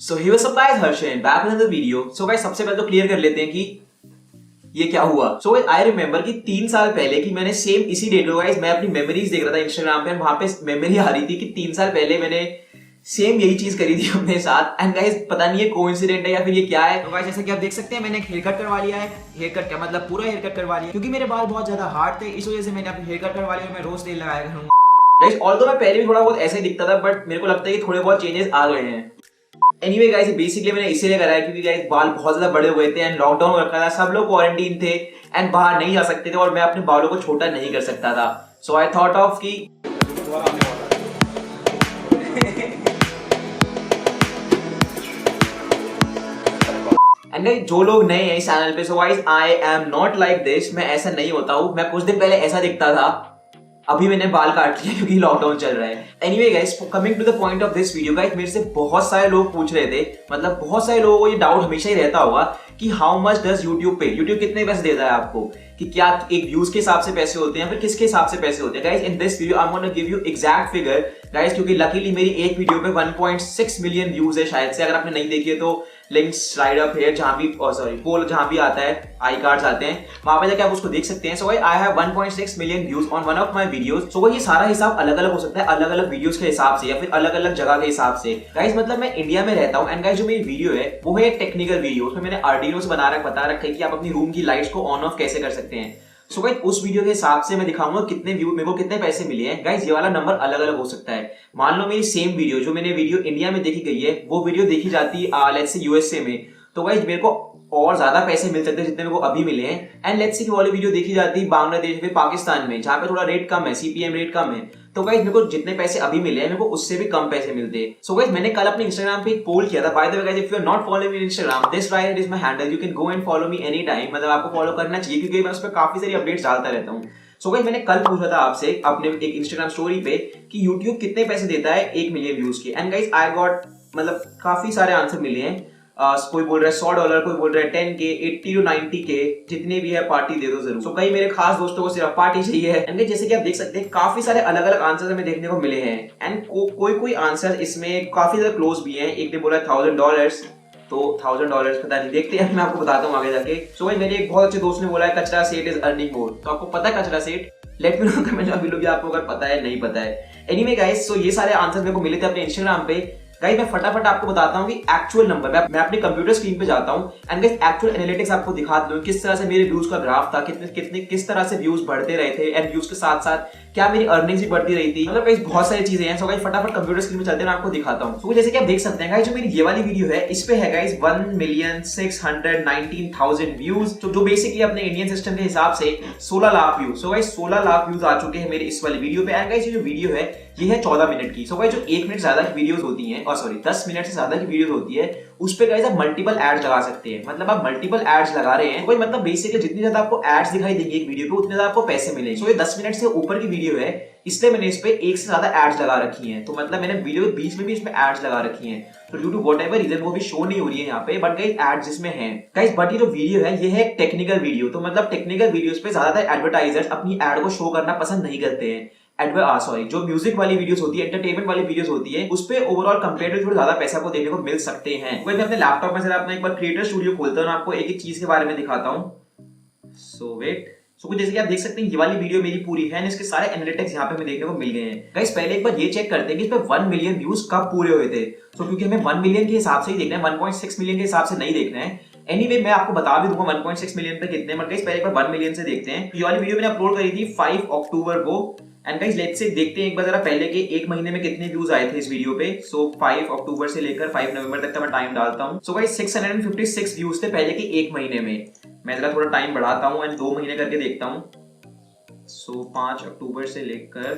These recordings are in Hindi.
So he was surprised Harsh and back in the video. So guys सबसे पहले तो क्लियर कर लेते हैं कि ये क्या हुआ। सो गाइस आई रिमेंबर कि 3 साल पहले कि मैंने सेम इसी डेट को गाइस मैं अपनी मेमोरीज देख रहा था इंस्टाग्राम पे, वहां पे मेमोरी आ रही थी कि 3 साल पहले मैंने सेम यही चीज करी थी अपने साथ। एंड गाइस पता नहीं है कोइंसिडेंट है या फिर ये क्या है। तो गाइस जैसा कि आप देख सकते हैं मैंने हेयर कट करवा लिया है। हेयर कट क्या मतलब पूरा हेयर कट करवा लिया क्योंकि मेरे बाल बहुत ज्यादा हार्ड थे, इस वजह से मैंने अपनी हेयर कट करवा लिया और मैं रोज तेल लगाया करूंगा। गाइस ऑल्दो मैं पहले भी थोड़ा बहुत ऐसे ही दिखता था बट मेरे को लगता है कि थोड़े बहुत चेंजेस आ गए हैं। एनीवे गाइस बेसिकली मैंने इसीलिए करा है क्योंकि गाइस बाल बहुत ज्यादा बड़े हुए थे एंड लॉकडाउन रखा था, सब लोग क्वारंटीन थे एंड बाहर नहीं जा सकते थे और मैं अपने बालों को छोटा नहीं कर सकता था। सो आई थॉट ऑफ कि एंड गाइस जो लोग नए हैं इस चैनल पे, सो guys I am not like this, मैं ऐसा नहीं होता हूं। मैं कुछ दिन पहले ऐसा दिखता था, अभी मैंने बाल काट लिया क्योंकि लॉकडाउन चल रहा है। Anyway guys coming to the point of this video, guys मेरे से बहुत सारे लोग पूछ रहे थे, मतलब बहुत सारे लोगों को ये डाउट हमेशा ही रहता होगा कि हाउ मच डज यूट्यूब पे, यूट्यूब कितने पैसे देता है आपको, कि क्या एक व्यूज के हिसाब से पैसे होते हैं फिर किसके हिसाब से पैसे होते हैं। Guys in this video I am gonna give you exact figure guys, क्योंकि लकीली मेरी एक वीडियो पे 1.6 मिलियन व्यूज है शायद से। अगर आपने नहीं देखी है तो लिंक्स राइट अप है, जहां भी सॉरी पोल जहां भी आता है, आई कार्ड्स आते हैं, वहां पे जाके आप उसको देख सकते हैं। So I have 1.6 million views on one of my videos. So ये सारा हिसाब अलग अलग हो सकता है, अलग अलग वीडियोस के हिसाब से या फिर अलग अलग जगह के हिसाब से। गाइस मतलब मैं इंडिया में रहता हूं एंड गाइस जो मेरी वीडियो है वो है एक टेक्निकल वीडियो, उसमें मैंने आर्डिनो से बता रखा है कि आप अपनी रूम की लाइट्स को ऑन ऑफ कैसे कर सकते हैं। सो गाइस उस वीडियो के हिसाब से मैं दिखाऊंगा कितने व्यू, मेरे को कितने पैसे मिले हैं। गाइस ये वाला नंबर अलग अलग हो सकता है। मान लो मेरी सेम वीडियो जो मैंने वीडियो इंडिया में देखी गई है वो वीडियो देखी जाती है लेट्स से यूएसए में, तो गाइस मेरे को और ज्यादा पैसे मिल सकते हैं जितने मेरे को अभी मिले हैं। एंड लेट्स से कि वाली वीडियो देखी जाती है बांग्लादेश में, पाकिस्तान में, जहां पे थोड़ा रेट कम है, सीपीएम रेट कम है, तो गाइस मेरे को जितने पैसे अभी मिले हैं मेरे को उससे भी कम पैसे मिलते हैं। सो गाइस मैंने कल अपने इंस्टाग्राम पे एक पोल किया था। By the way guys if you are not following me on Instagram, this right is my handle, you can go and follow me any time. मतलब आपको फॉलो करना चाहिए क्योंकि मैं उस पर काफी सारी अपडेट्स डालता रहता हूँ। सो गाइस मैंने कल पूछा था आपसे अपने एक इंस्टाग्राम स्टोरी पे कि YouTube कितने पैसे देता है 1 मिलियन व्यूज के। एंड गाइस आई गॉट मतलब काफी सारे आंसर मिले हैं। कोई बोल रहा है $100, कोई बोल रहा है 10K, 80 to 90K, जितने भी है पार्टी दे दो जरूर। सो कई मेरे खास दोस्तों को सिर्फ पार्टी चाहिए है। एंड जैसे कि आप देख सकते हैं काफी सारे अलग अलग आंसर हमें देखने को मिले हैं एंड कोई आंसर इसमें काफी ज्यादा क्लोज भी है। एक ने बोला $1000, तो $1000 पता नहीं, देखते हैं, मैं आपको बताता हूँ आगे जाके। सो भाई मेरे एक बहुत अच्छे दोस्त ने बोला है कचरा सेट इज अर्निंग मोर। तो आपको पता है कचरा set? Late me no comment में बिलो कि आपको अगर पता है नहीं पता है। एनीवे गाइस सो ये सारे आंसर मेरे को मिले थे अपने इंस्टाग्राम पे। गाइस मैं फटाफट आपको बताता हूँ कि एक्चुअल नंबर मैं अपने कंप्यूटर स्क्रीन पे जाता हूँ एंड गाइस एक्चुअल एनालिटिक्स आपको दिखाता हूँ किस तरह से मेरे व्यूज का ग्राफ था, किस तरह से व्यूज बढ़ते रहे थे एंड व्यूज के साथ साथ क्या मेरी अर्निंग्स भी बढ़ती रही थी। मतलब गाइस बहुत सारी चीजें हैं। सो गाइस फटाफट कंप्यूटर स्क्रीन पे चलते हैं, मैं आपको दिखाता हूँ। सो जैसे कि आप देख सकते हैं गाइस जो मेरी ये वाली वीडियो है इस पे है गाइस 1,619,000 व्यूज, जो बेसिकली अपने इंडियन सिस्टम के हिसाब से 16 lakh views. So guys 16 lakh views आ चुके हैं मेरे इस वाली वीडियो पे। एंड गाइस ये जो वीडियो है ये है 14 मिनट की। सो गाइस जो 1 मिनट ज्यादा की वीडियोस होती हैं और सॉरी 10 मिनट से ज्यादा की वीडियोस होती है उस पे गाइस आप मल्टीपल एड्स लगा सकते हैं। मतलब आप मल्टीपल एड्स लगा रहे हैं तो भाई मतलब बेसिकली जितनी ज्यादा आपको एड्स दिखाई देंगे एक वीडियो पे उतने ज्यादा आपको पैसे मिलेंगे। सो ये 10 मिनट से ऊपर की वीडियो है इसलिए मैंने इस पे एक से ज्यादा एड्स लगा रखी हैं। तो मतलब मैंने वीडियो के बीच में भी इसमें एड्स लगा रखी हैं, तो ड्यू टू व्हाटएवर रीजन वो भी शो नहीं हो रही है यहाँ पे, बट गाइस एड्स इसमें हैं। गाइस बट ये जो वीडियो है ये है एक टेक्निकल वीडियो, तो मतलब टेक्निकल वीडियोस पे ज्यादातर एडवर्टाइजर्स अपनी एड को शो करना पसंद नहीं करते हैं। जो म्यूजिक वाली वीडियोस होती है, एंटरटेनमेंट वाली वीडियोस होती है, उस पे ओवरऑल कंपेरेटिव थोड़ा ज्यादा पैसा आपको देखने को मिल सकते हैं। मैं अपने लैपटॉप में जरा अपना एक बार क्रिएटर स्टूडियो खोलता हूं, आपको एक एक चीज के बारे में दिखाता हूं। सो वेट, कुछ जैसे कि आप देख सकते हैं ये वाली वीडियो मेरी पूरी है, इसके सारे एनालिटिक्स यहाँ पे हमें देखने को मिल गए हैं। गाइस पहले एक बार ये चेक करते हैं कि इस पे 1 मिलियन व्यूज कब पूरे हुए थे। तो क्योंकि हमें 1 मिलियन के हिसाब से ही देखना है, 1.6 मिलियन के हिसाब से नहीं देखना है। एनीवे मैं आपको बता भी दूंगा 1.6 मिलियन पे कितने, बट गाइस पहले एक बार 1 मिलियन से देखते हैं। ये वाली वीडियो मैंने अपलोड करी थी 5 अक्टूबर को। एंड गाइस लेट्स से देखते हैं एक बार जरा पहले के एक महीने में कितने व्यूज आए थे इस वीडियो पे। सो 5 अक्टूबर से लेकर 5 नवंबर तक का मैं टाइम डालता हूं। सो गाइस 656 व्यूज थे पहले के एक महीने में। मैं जरा थोड़ा टाइम बढ़ाता हूं एंड 2 महीने करके देखता हूं। सो 5 अक्टूबर से लेकर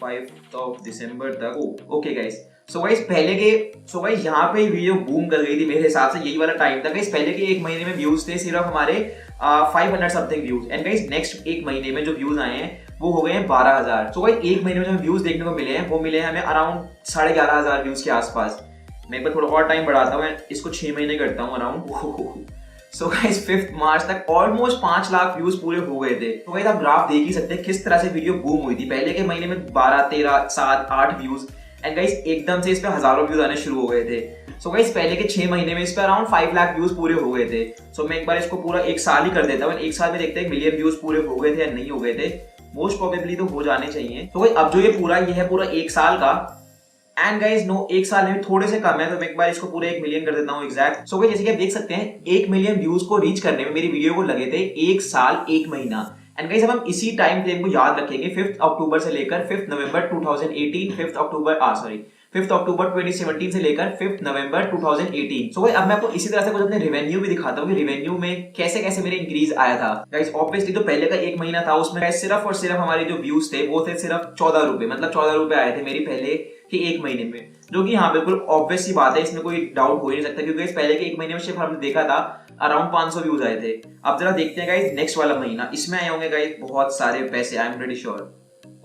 5 दिसंबर तक। ओके गाइस सो गाइस यहाँ पे वीडियो बूम कर गई थी मेरे हिसाब से, यही वाला टाइम था। गाइस पहले के एक महीने में व्यूज थे सिर्फ हमारे 500 something views. And guys next एक महीने में जो व्यूज आए हैं वो हो गए हैं 12,000। सो गाइस एक महीने में जो व्यूज देखने को मिले हैं वो मिले हैं हमें अराउंड 11,500 व्यूज के आसपास। मैं एक बार थोड़ा और टाइम बढ़ाता हूँ, इसको 6 महीने करता हूँ अराउंड। सो गाइस 5 मार्च तक ऑलमोस्ट 5 लाख व्यूज पूरे हो गए थे। तो गाइस आप ग्राफ देख ही सकते हैं किस तरह से वीडियो बूम हुई थी। पहले के महीने में 12, 13, 7, 8 व्यूज एंड गाइस एकदम से इस पे हजारों व्यूज आने शुरू हो गए थे। सो गाइस पहले के 6 महीने में इस पे अराउंड 5 लाख व्यूज पूरे हो गए थे। सो मैं एक बार इसको पूरा एक साल ही कर देता हूँ, एक साल में देखते हैं मिलियन व्यूज पूरे हो गए थे या नहीं हो गए थे। मोस्ट प्रोबेबली तो हो जाने चाहिए। तो भाई अब जो ये है पूरा एक साल का, एंड गाइस नो एक साल में थोड़े से कम है, तो मैं एक बार इसको पूरे 1 मिलियन कर देता हूँ एग्जैक्ट। सो गाइस जैसे कि आप देख सकते हैं 1 मिलियन व्यूज को रीच करने में मेरी वीडियो को लगे थे 1 साल 1 महीना। एंड गाइस अब हम इसी टाइम फ्रेम को याद रखेंगे 5 अक्टूबर से लेकर 5 नवंबर 2018, 5 अक्टूबर 2017 से लेकर 5 नवंबर 2018। सो अब मैं आपको इसी तरह से कुछ अपने रेवेन्यू भी दिखाता हूँ कि रेवेन्यू में कैसे कैसे मेरे इंक्रीज आया था। गाइस ऑब्वियसली तो पहले का 1 महीना था, उसमें गाइस सिर्फ और सिर्फ हमारे जो व्यूज थे वो थे सिर्फ 14 रुपए, मतलब 14 रुपए आए थे मेरी पहले के 1 महीने में, जो कि हाँ बिल्कुल ऑब्वियस सी बात है, इसमें कोई डाउट हो ही नहीं सकता, क्योंकि इस पहले के 1 महीने में सिर्फ हमने देखा था अराउंड 500 व्यूज आए थे। अब जरा देखते हैं गाइस नेक्स्ट वाला महीना, इसमें आए होंगे गाइस बहुत सारे पैसे, I am pretty sure.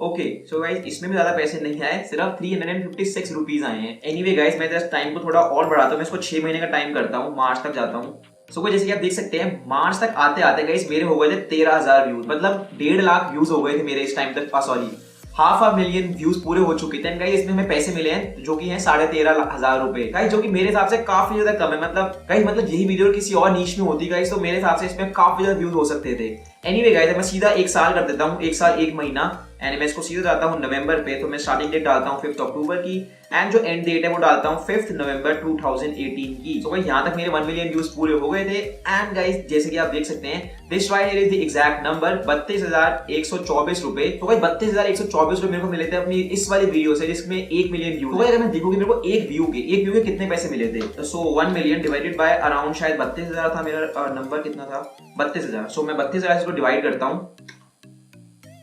Okay so guys इसमें भी ज्यादा पैसे नहीं आए, सिर्फ 356 रुपीज आए हैं। एनीवे गाइस मैं जस्ट टाइम को थोड़ा और बढ़ाता हूँ, मैं इसको 6 महीने का टाइम करता हूँ, मार्च तक जाता हूँ। सो जैसे कि आप देख सकते हैं मार्च तक आते आते गाइस मेरे हो गए थे 13,000 व्यूज, मतलब 1.5 लाख व्यूज हो गए थे मेरे इस टाइम तक, सॉरी 500 मिलियन व्यूज पूरे हो चुके थे। गाइस इसमें हमें पैसे मिले हैं जो कि हैं 13,500 रुपए गाइस, जो कि मेरे हिसाब से काफी ज्यादा कम है। मतलब गाइस मतलब यही वीडियो किसी और नीश में होती गाइस तो मेरे हिसाब से इसमें काफी ज्यादा व्यूज हो सकते थे। एनीवे गाइस मैं सीधा 1 साल कर देता हूँ, 1 साल 1 महीना, एंड मैं इसको सीधा जाता हूँ नवंबर पे, तो मैं स्टार्टिंग डेट डालता हूँ 5 अक्टूबर की, एंड जो एंड डेट है वो डालता हूँ 5 नवंबर 2018 की। तो गाइस यहाँ तक मेरे 1 मिलियन व्यूज पूरे हो गए थे। एंड गाइस जैसे कि आप देख सकते हैं this right here is the exact number 32,124 रुपए। तो गाइस 32,124 रुपए मेरे को मिले थे अपनी इस वाली वीडियो से जिसमें 1 मिलियन व्यूज। तो अगर मैं देखूंगी मेरे को एक व्यू के कितने पैसे मिले थे, सो 1 मिलियन डिवाइडेड बाय अराउंड शायद 32,000 था मेरा नंबर, कितना था 32,000। सो मैं 32,000 को डिवाइड करता हूँ,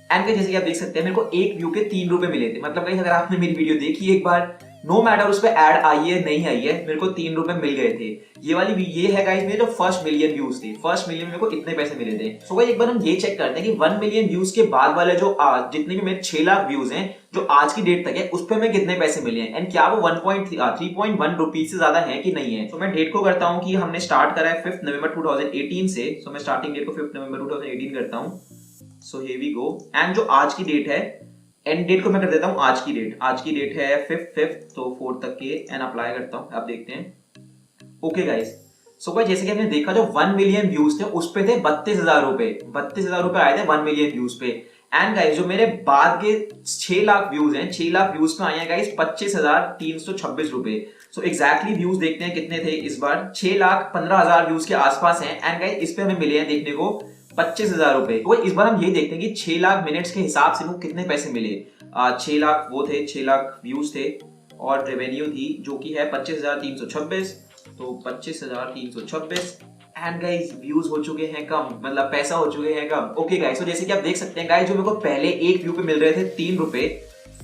एंड जैसे कि आप देख सकते हैं मेरे को एक व्यू के 3 रुपए मिले थे। मतलब अगर आपने मेरी वीडियो देखी एक बार, नो मैटर उस पर एड आई है नहीं आई है, मेरे को 3 रुपए मिल गए थे। ये है गाइस मेरे जो फर्स्ट मिलियन व्यूज थे, फर्स्ट मिलियन में मेरे को इतने पैसे मिले थे। सो गाइस एक बार हम ये चेक करते हैं कि 1 मिलियन व्यूज के बाद वाले जो जितने भी मेरे 6 लाख व्यूज हैं जो आज की डेट तक है, उस पर मैं कितने पैसे मिले हैं, एंड क्या वो 3.1 रुपीज से ज्यादा है कि नहीं है। तो मैं डेट को करता हूँ कि हमने स्टार्ट करा है 5 नवंबर 2018 से, सो मैं स्टार्टिंग डेट को 5 नवंबर 2018 करता हूँ। So here we go, and जो आज की डेट है, एंड डेट को मैं कर देता हूं आज की डेट है 5th तो 4 तक के, एंड अप्लाई करता हूं, आप देखते हैं। ओके गाइस सो गाइस जैसे कि आपने देखा जो 1 मिलियन व्यूज थे उस पे थे 32,000 रुपए आए थे 1 मिलियन व्यूज पे। एंड गाइस जो मेरे बाद के 6 लाख व्यूज हैं, 6 लाख व्यूज पे आए हैं गाइस 25,326 रुपए। सो एग्जैक्टली व्यूज देखते हैं कितने थे इस बार, 6,15,000 व्यूज के आसपास हैं, एंड गाइस इस पे हमें मिले हैं देखने को 25,000 रुपए। तो इस बार हम ये देखते हैं कि 6 लाख मिनट्स के हिसाब से वो कितने पैसे मिले। 6 लाख वो थे, 6 लाख व्यूज थे, और रेवेन्यू थी जो कि है 25,326, तो 25,326, एंड गाइस व्यूज हो चुके हैं कम, मतलब पैसा हो चुके हैं कम। ओके गाइस तो जैसे कि आप देख सकते हैं गाइस जो मेरे को पहले एक व्यू पे मिल रहे थे 3 रुपए,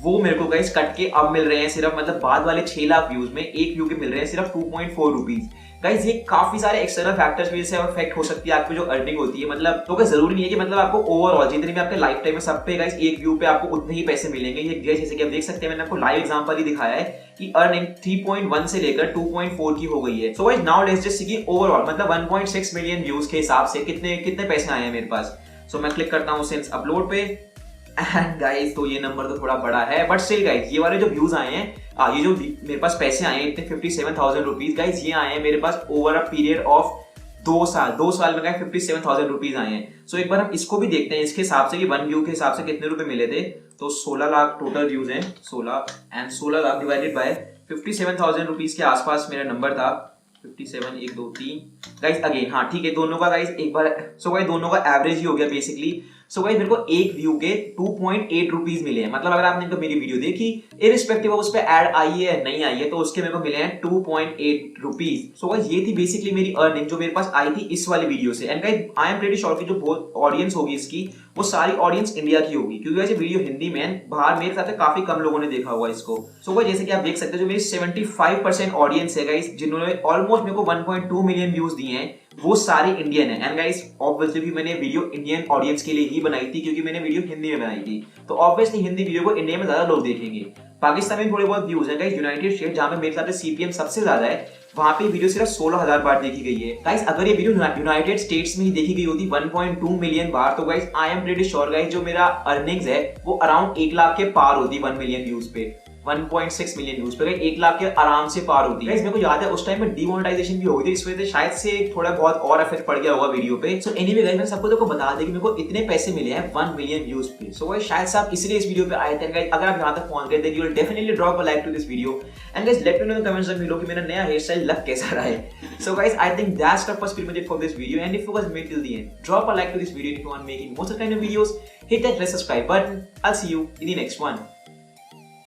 वो मेरे को गाइस कट के अब मिल रहे हैं सिर्फ, मतलब बाद वाले 6 लाख व्यूज में एक व्यू के मिल रहे हैं सिर्फ 2.4 रुपीज। गाइस ये काफी सारे एक्सटर्नल फैक्टर्स की वजह से इफेक्ट हो सकती है आपकी जो अर्निंग होती है। मतलब तो जरूरी नहीं है कि मतलब आपको ओवरऑल जितने भी आपके लाइफ टाइम में सब पे गाइस एक व्यू पे आपको उतने ही पैसे मिलेंगे। ये गाइस जैसे कि आप देख सकते हैं मैंने आपको लाइव एग्जांपल ही दिखाया है कि अर्निंग 3.1 से लेकर 2.4 की हो गई है। So guys now let's just see कि ओवरऑल मतलब 1.6 मिलियन व्यूज के हिसाब से कितने पैसे आए हैं मेरे पास। सो मैं क्लिक करता हूँ सिंस अपलोड पे, एंड गाइस तो ये नंबर तो थोड़ा बड़ा है, बट स्टिल गाइस ये वाले जो व्यूज आए हैं, ये जो मेरे पास पैसे आए हैं इतने 57,000 रुपीज गाइस, ये आए हैं मेरे पास ओवर अ पीरियड ऑफ 2 साल में गाइस 57,000 रुपीज आए हैं। सो एक बार हम इसको भी देखते हैं इसके हिसाब से कि 1 व्यू के हिसाब से कितने रुपए मिले थे। तो 16 लाख टोटल व्यूज हैं, 16 लाख डिवाइडेड बाय 57,000 रुपीज के आसपास मेरा नंबर था। 57 1 2 3 गाइस अगेन, हाँ ठीक है दोनों का गाइस एक बार, सो गाइस दोनों का एवरेज ही हो गया बेसिकली। सो गाइस मेरे को एक व्यू के 2.8 रुपीज मिले हैं। मतलब अगर आपने तो मेरी वीडियो देखी इरिस्पेक्टिव ऑफ उस पे ऐड आई है नहीं आई है, तो उसके मेरे को मिले हैं 2.8 रुपीज। सो गाइस ये थी बेसिकली मेरी अर्निंग जो मेरे पास आई थी इस वाली वीडियो से। And guys I am pretty sure कि जो बहुत ऑडियंस होगी इसकी वो सारी ऑडियंस इंडिया की होगी, क्योंकि वैसे वीडियो हिंदी में बाहर मेरे साथ काफी कम लोगों ने देखा हुआ इसको। सो गाइस जैसे कि आप देख सकते हैं जो मेरी 75% ऑडियंस है गाइस जिन्होंने ऑलमोस्ट मेरे को 1.2 मिलियन व्यूज दिए हैं, वो सारे इंडियन है। एंड गाइस ऑब्वियसली भी मैंने वीडियो इंडियन ऑडियंस के लिए ही बनाई थी, क्योंकि मैंने वीडियो हिंदी में बनाई थी, तो ऑब्वियसली हिंदी वीडियो को इंडिया में ज्यादा लोग देखेंगे। पाकिस्तान में थोड़े बहुत व्यूज है गाइस, यूनाइटेड स्टेट जहां पे मेरे साथ सीपीएम सबसे ज्यादा है, वहां पे वीडियो सिर्फ 16,000 बार देखी गई है। गाइस अगर ये वीडियो यूनाइटेड स्टेट्स में ही देखी गई होती 1.2 मिलियन बार, तो guys I am pretty sure guys जो मेरा अर्निंग्स है वो अराउंड 1 लाख के पार होती 1 मिलियन व्यूज पे। 1.6 मिलियन व्यूज पे, 1 लाख के आराम से पार होती है। मेरे को याद है उस टाइम में डिमोनेटाइजेशन भी हो गई थी, इस वजह से शायद से थोड़ा बहुत और इफेक्ट पड़ गया होगा वीडियो पे। सो एनीवे गाइस, मैं सबको देखो बता दें कि मेरे को इतने पैसे मिले हैं 1 मिलियन व्यूज पे। सो गाइस शायद से आप इसलिए इस वीडियो पे आए थे गाइस। अगर आप यहां तक पहुंच गए थे, you will definitely drop a like to this video and guys let me know in the comments below कि मेरा नया हेयर स्टाइल लग कैसा रहा है। So guys I think that's the first premium for this video and if you guys made till the end, drop a like to this video if you want making more such kind of videos. Hit that red subscribe button. I'll see you in the next one.